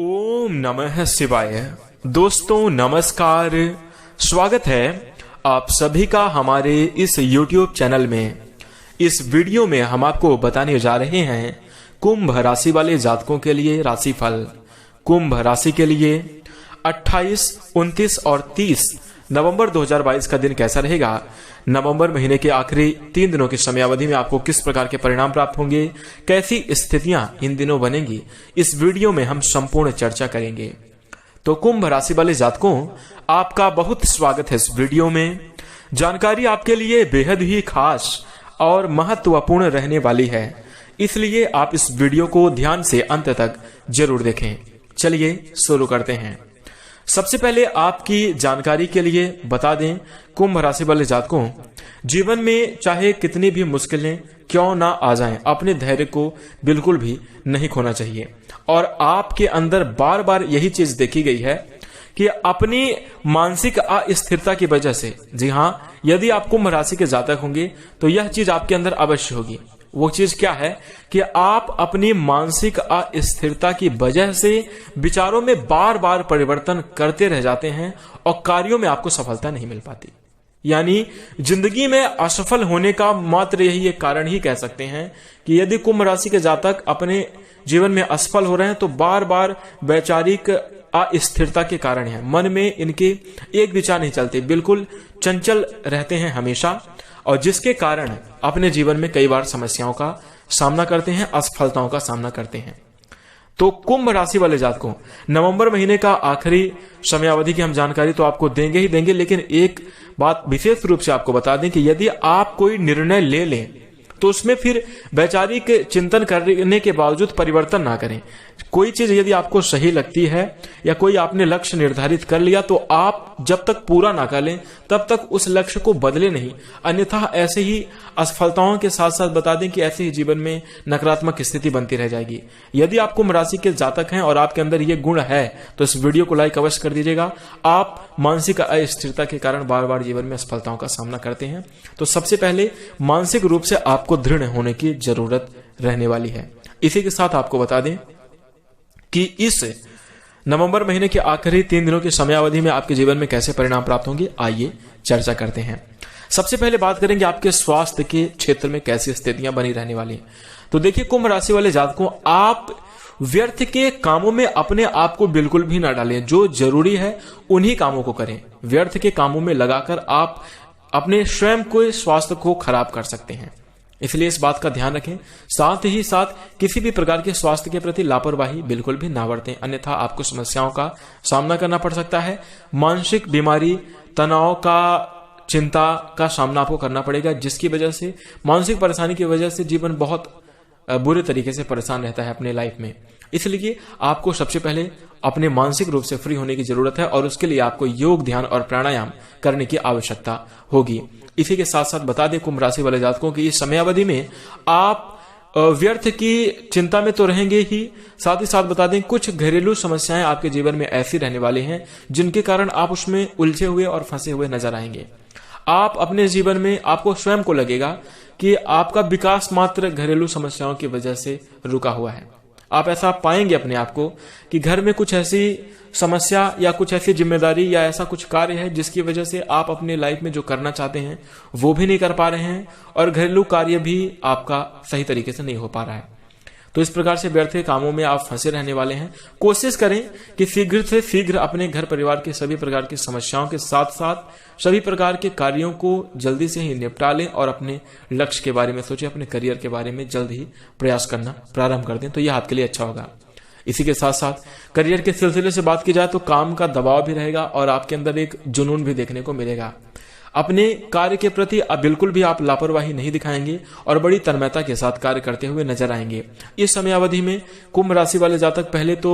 ओम नमः शिवाय। दोस्तों नमस्कार, स्वागत है आप सभी का हमारे इस YouTube चैनल में। इस वीडियो में हम आपको बताने जा रहे हैं कुंभ राशि वाले जातकों के लिए राशिफल। कुंभ राशि के लिए 28, 29 और 30 नवंबर 2022 का दिन कैसा रहेगा, नवंबर महीने के आखिरी 3 दिनों की समयावधि में आपको किस प्रकार के परिणाम प्राप्त होंगे, कैसी स्थितियां इन दिनों बनेंगी, इस वीडियो में हम संपूर्ण चर्चा करेंगे। तो कुंभ राशि वाले जातकों, आपका बहुत स्वागत है इस वीडियो में। जानकारी आपके लिए बेहद ही खास और महत्वपूर्ण रहने वाली है, इसलिए आप इस वीडियो को ध्यान से अंत तक जरूर देखें। चलिए शुरू करते हैं। सबसे पहले आपकी जानकारी के लिए बता दें, कुंभ राशि वाले जातकों, जीवन में चाहे कितनी भी मुश्किलें क्यों ना आ जाएं, अपने धैर्य को बिल्कुल भी नहीं खोना चाहिए। और आपके अंदर बार बार यही चीज देखी गई है कि अपनी मानसिक अस्थिरता की वजह से, जी हां, यदि आप कुंभ राशि के जातक होंगे तो यह चीज आपके अंदर अवश्य होगी। वो चीज क्या है कि आप अपनी मानसिक अस्थिरता की वजह से विचारों में बार बार परिवर्तन करते रह जाते हैं और कार्यों में आपको सफलता नहीं मिल पाती। यानी जिंदगी में असफल होने का मात्र यही एक कारण ही कह सकते हैं कि यदि कुंभ राशि के जातक अपने जीवन में असफल हो रहे हैं तो बार बार वैचारिक अस्थिरता के कारण है। मन में इनके एक विचार नहीं चलते, बिल्कुल चंचल रहते हैं हमेशा, और जिसके कारण अपने जीवन में कई बार समस्याओं का सामना करते हैं, असफलताओं का सामना करते हैं। तो कुंभ राशि वाले जातकों, नवंबर महीने का आखिरी समयावधि की हम जानकारी तो आपको देंगे ही देंगे, लेकिन एक बात विशेष रूप से आपको बता दें कि यदि आप कोई निर्णय ले लें तो उसमें फिर वैचारिक चिंतन करने के बावजूद परिवर्तन ना करें। कोई चीज यदि आपको सही लगती है या कोई आपने लक्ष्य निर्धारित कर लिया तो आप जब तक पूरा ना कर लें तब तक उस लक्ष्य को बदले नहीं, अन्यथा ऐसे ही असफलताओं के साथ साथ बता दें कि ऐसे ही जीवन में नकारात्मक स्थिति बनती रह जाएगी। यदि आप कुंभ राशि के जातक हैं और आपके अंदर ये गुण है तो इस वीडियो को लाइक अवश्य कर दीजिएगा। आप मानसिक अस्थिरता के कारण बार बार जीवन में असफलताओं का सामना करते हैं, तो सबसे पहले मानसिक रूप से आपको दृढ़ होने की जरूरत रहने वाली है। इसी के साथ आपको बता दें कि इस नवंबर महीने के आखिरी 3 दिनों की समयावधि में आपके जीवन में कैसे परिणाम प्राप्त होंगे, आइए चर्चा करते हैं। सबसे पहले बात करेंगे आपके स्वास्थ्य के क्षेत्र में कैसी स्थितियां बनी रहने वाली हैं। तो देखिए कुंभ राशि वाले जातकों, आप व्यर्थ के कामों में अपने आप को बिल्कुल भी ना डालें। जो जरूरी है उन्हीं कामों को करें। व्यर्थ के कामों में लगाकर आप अपने स्वयं को स्वास्थ्य को खराब कर सकते हैं, इसलिए इस बात का ध्यान रखें। साथ ही साथ किसी भी प्रकार के स्वास्थ्य के प्रति लापरवाही बिल्कुल भी ना बरतें, अन्यथा आपको समस्याओं का सामना करना पड़ सकता है। मानसिक बीमारी, तनाव का, चिंता का सामना आपको करना पड़ेगा, जिसकी वजह से, मानसिक परेशानी की वजह से जीवन बहुत बुरे तरीके से परेशान रहता है अपने लाइफ में। इसलिए आपको सबसे पहले अपने मानसिक रूप से फ्री होने की जरूरत है और उसके लिए आपको योग, ध्यान और प्राणायाम करने की आवश्यकता होगी। इसी के साथ साथ बता दें कुंभ राशि वाले जातकों की इस समयावधि में आप व्यर्थ की चिंता में तो रहेंगे ही, साथ ही साथ बता दें कुछ घरेलू समस्याएं आपके जीवन में ऐसी रहने वाली हैं जिनके कारण आप उसमें उलझे हुए और फंसे हुए नजर आएंगे। आप अपने जीवन में, आपको स्वयं को लगेगा कि आपका विकास मात्र घरेलू समस्याओं की वजह से रुका हुआ है। आप ऐसा पाएंगे अपने आप को कि घर में कुछ ऐसी समस्या या कुछ ऐसी जिम्मेदारी या ऐसा कुछ कार्य है जिसकी वजह से आप अपने लाइफ में जो करना चाहते हैं वो भी नहीं कर पा रहे हैं और घरेलू कार्य भी आपका सही तरीके से नहीं हो पा रहा है। तो इस प्रकार से व्यर्थ के कामों में आप फंसे रहने वाले हैं। कोशिश करें कि शीघ्र से शीघ्र अपने घर परिवार के सभी प्रकार की समस्याओं के साथ साथ सभी प्रकार के कार्यों को जल्दी से ही निपटा लें और अपने लक्ष्य के बारे में सोचें, अपने करियर के बारे में जल्द ही प्रयास करना प्रारंभ कर दें, तो यह आपके लिए अच्छा होगा। इसी के साथ साथ करियर के सिलसिले से बात की जाए तो काम का दबाव भी रहेगा और आपके अंदर एक जुनून भी देखने को मिलेगा। अपने कार्य के प्रति अब बिल्कुल भी आप लापरवाही नहीं दिखाएंगे और बड़ी तन्मयता के साथ कार्य करते हुए नजर आएंगे। इस समयावधि में कुंभ राशि वाले जातक पहले तो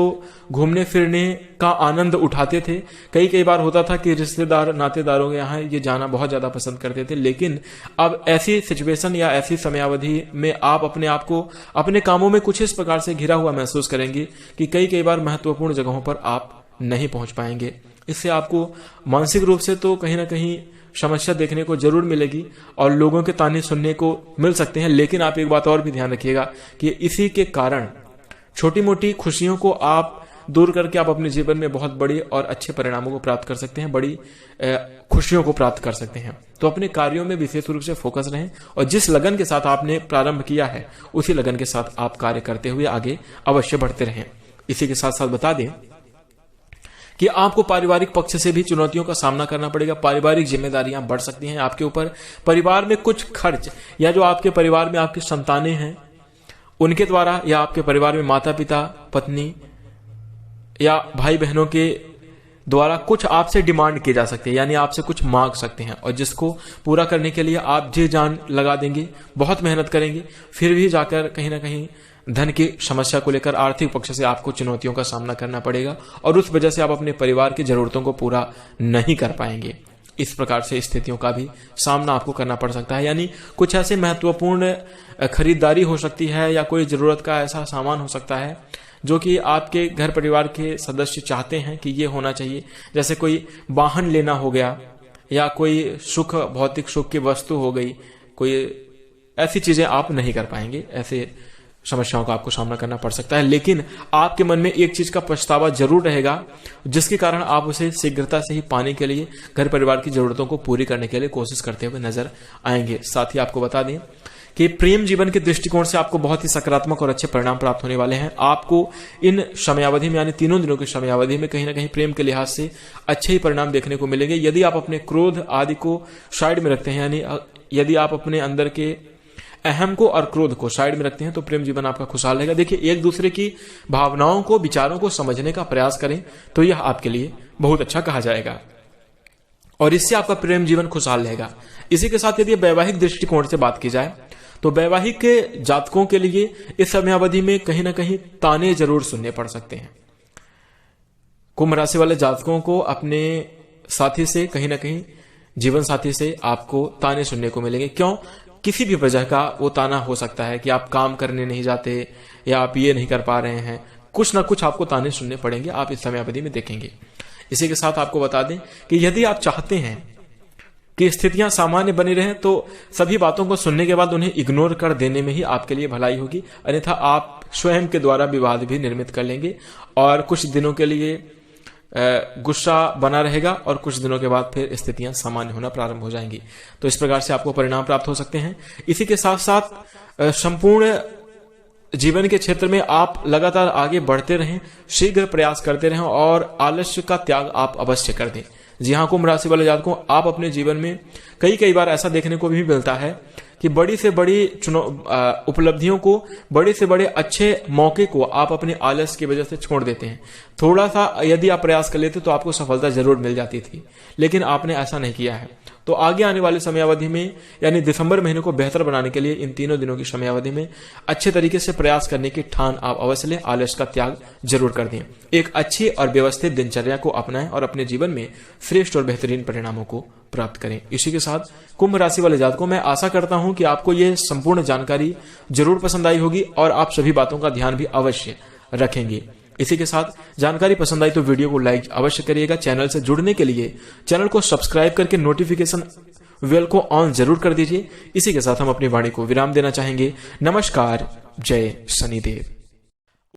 घूमने फिरने का आनंद उठाते थे। कई बार होता था कि रिश्तेदार, नातेदारों के यहाँ ये जाना बहुत ज्यादा पसंद करते थे, लेकिन अब ऐसी सिचुएशन या ऐसी समयावधि में आप अपने आप को अपने कामों में कुछ इस प्रकार से घिरा हुआ महसूस करेंगे कि कई बार महत्वपूर्ण जगहों पर आप नहीं पहुंच पाएंगे। इससे आपको मानसिक रूप से तो कहीं ना कहीं समस्या देखने को जरूर मिलेगी और लोगों के ताने सुनने को मिल सकते हैं, लेकिन आप एक बात और भी ध्यान रखिएगा कि इसी के कारण छोटी मोटी खुशियों को आप दूर करके आप अपने जीवन में बहुत बड़ी और अच्छे परिणामों को प्राप्त कर सकते हैं, बड़ी खुशियों को प्राप्त कर सकते हैं। तो अपने कार्यों में विशेष रूप से फोकस रहें और जिस लगन के साथ आपने प्रारंभ किया है उसी लगन के साथ आप कार्य करते हुए आगे अवश्य बढ़ते रहें। इसी के साथ साथ बता दें कि आपको पारिवारिक पक्ष से भी चुनौतियों का सामना करना पड़ेगा। पारिवारिक जिम्मेदारियां बढ़ सकती हैं आपके ऊपर। परिवार में कुछ खर्च या जो आपके परिवार में आपकी संतानें हैं उनके द्वारा, या आपके परिवार में माता पिता, पत्नी या भाई बहनों के द्वारा कुछ आपसे डिमांड की जा सकती है, यानी आपसे कुछ मांग सकते हैं, और जिसको पूरा करने के लिए आप जी जान लगा देंगे, बहुत मेहनत करेंगे, फिर भी जाकर कहीं ना कहीं धन की समस्या को लेकर आर्थिक पक्ष से आपको चुनौतियों का सामना करना पड़ेगा और उस वजह से आप अपने परिवार की जरूरतों को पूरा नहीं कर पाएंगे। इस प्रकार से स्थितियों का भी सामना आपको करना पड़ सकता है, यानी कुछ ऐसे महत्वपूर्ण खरीदारी हो सकती है या कोई जरूरत का ऐसा सामान हो सकता है जो कि आपके घर परिवार के सदस्य चाहते हैं कि ये होना चाहिए, जैसे कोई वाहन लेना हो गया या कोई सुख, भौतिक सुख की वस्तु हो गई, कोई ऐसी चीजें आप नहीं कर पाएंगे। ऐसे समस्याओं का आपको सामना करना पड़ सकता है, लेकिन आपके मन में एक चीज का पछतावा जरूर रहेगा जिसके कारण आप उसे शीघ्रता से ही पाने के लिए घर परिवार की जरूरतों को पूरी करने के लिए कोशिश करते हुए नजर आएंगे। साथ ही आपको बता दें कि प्रेम जीवन के दृष्टिकोण से आपको बहुत ही सकारात्मक और अच्छे परिणाम प्राप्त होने वाले हैं। आपको इन समयावधि में, यानी 3 दिनों की समयावधि में कहीं ना कहीं प्रेम के लिहाज से अच्छे ही परिणाम देखने को मिलेंगे। यदि आप अपने क्रोध आदि को साइड में रखते हैं, यानी यदि आप अपने अंदर के अहम को और क्रोध को साइड में रखते हैं तो प्रेम जीवन आपका खुशहाल रहेगा। देखिए, एक दूसरे की भावनाओं को, विचारों को समझने का प्रयास करें तो यह आपके लिए बहुत अच्छा कहा जाएगा और इससे आपका प्रेम जीवन खुशहाल रहेगा। इसी के साथ यदि वैवाहिक दृष्टिकोण से बात की जाए तो वैवाहिक जातकों के लिए इस समयावधि में कहीं ना कहीं ताने जरूर सुनने पड़ सकते हैं। कुंभ राशि वाले जातकों को अपने साथी से, कहीं ना कहीं जीवन साथी से आपको ताने सुनने को मिलेंगे। क्यों? किसी भी वजह का वो ताना हो सकता है कि आप काम करने नहीं जाते या आप ये नहीं कर पा रहे हैं, कुछ ना कुछ आपको ताने सुनने पड़ेंगे, आप इस समयावधि में देखेंगे। इसी के साथ आपको बता दें कि यदि आप चाहते हैं कि स्थितियां सामान्य बनी रहें तो सभी बातों को सुनने के बाद उन्हें इग्नोर कर देने में ही आपके लिए भलाई होगी, अन्यथा आप स्वयं के द्वारा विवाद भी निर्मित कर लेंगे और कुछ दिनों के लिए गुस्सा बना रहेगा और कुछ दिनों के बाद फिर स्थितियां सामान्य होना प्रारंभ हो जाएंगी। तो इस प्रकार से आपको परिणाम प्राप्त हो सकते हैं। इसी के साथ साथ संपूर्ण जीवन के क्षेत्र में आप लगातार आगे बढ़ते रहें, शीघ्र प्रयास करते रहें और आलस्य का त्याग आप अवश्य कर दें। जी हाँ, कुंभ राशि वाले जातकों, आप अपने जीवन में कई बार ऐसा देखने को भी मिलता है कि बड़ी से बड़ी उपलब्धियों को, बड़े से बड़े अच्छे मौके को आप अपने आलस की वजह से छोड़ देते हैं। थोड़ा सा यदि आप प्रयास कर लेते तो आपको सफलता जरूर मिल जाती थी, लेकिन आपने ऐसा नहीं किया है। तो आगे आने वाले समयावधि में, यानी दिसंबर महीने को बेहतर बनाने के लिए इन 3 दिनों की समयावधि में अच्छे तरीके से प्रयास करने की ठान आप अवश्य लें, आलस का त्याग जरूर कर दें। एक अच्छी और व्यवस्थित दिनचर्या को अपनाएं और अपने जीवन में श्रेष्ठ और बेहतरीन परिणामों को प्राप्त करें। इसी के साथ कुंभ राशि वाले जातकों, मैं आशा करता हूं कि आपको यह संपूर्ण जानकारी जरूर पसंद आई होगी और आप सभी बातों का ध्यान भी अवश्य रखेंगे। इसी के साथ जानकारी पसंद आई तो वीडियो को लाइक अवश्य करिएगा। चैनल से जुड़ने के लिए चैनल को सब्सक्राइब करके नोटिफिकेशन बेल को ऑन जरूर कर दीजिए। इसी के साथ हम अपनी वाणी को विराम देना चाहेंगे। नमस्कार, जय शनिदेव।